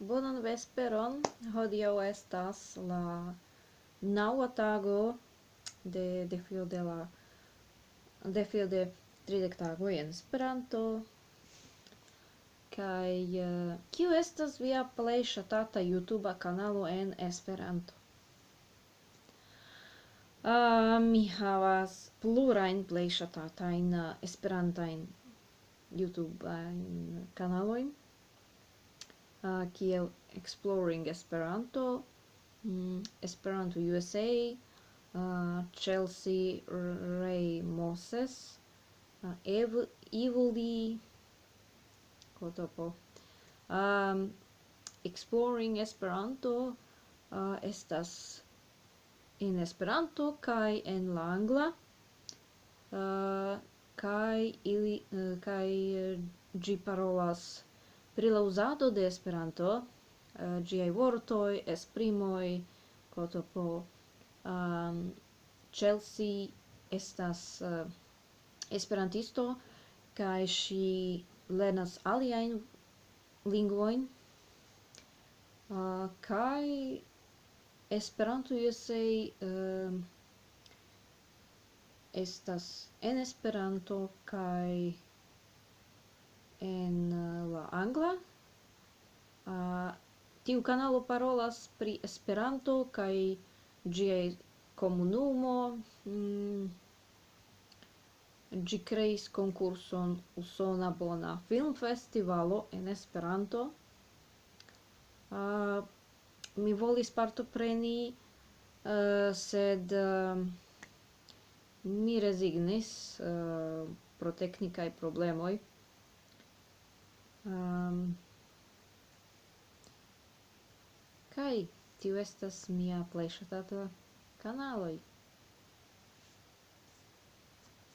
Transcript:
Bonan vesperon, hodiaŭ estas la naŭa tago de defio de 30 tagoj en Esperanto. Kaj kiu estas via plej ŝatata YouTuba kanalo en Esperanto? Mi havas plurajn plej ŝatatajn esperantajn YouTubajn kanalojn, kiel Exploring Esperanto, Esperanto USA, Chelsea Ray Moses, Evely Kotopo. Exploring Esperanto estas en Esperanto kaj en la angla, kaj ĝi parolas pri la uzado de Esperanto, ĝiaj vortoj, esprimoj, kotopo. Chelsea estas esperantisto kaj ŝi lernas aliajn lingvojn, kaj Esperanto USA estas en Esperanto kaj en la angla. Tiu kanalo parolas pri Esperanto kaj ĝiaj komunumo. Ĝi kreis konkurson Usona Bona Filmfestivalo en Esperanto. Mi volis partopreni, sed mi rezignis pro teknikaj problemoj. Kaj tiu estas mia plej ŝatata kanaloj.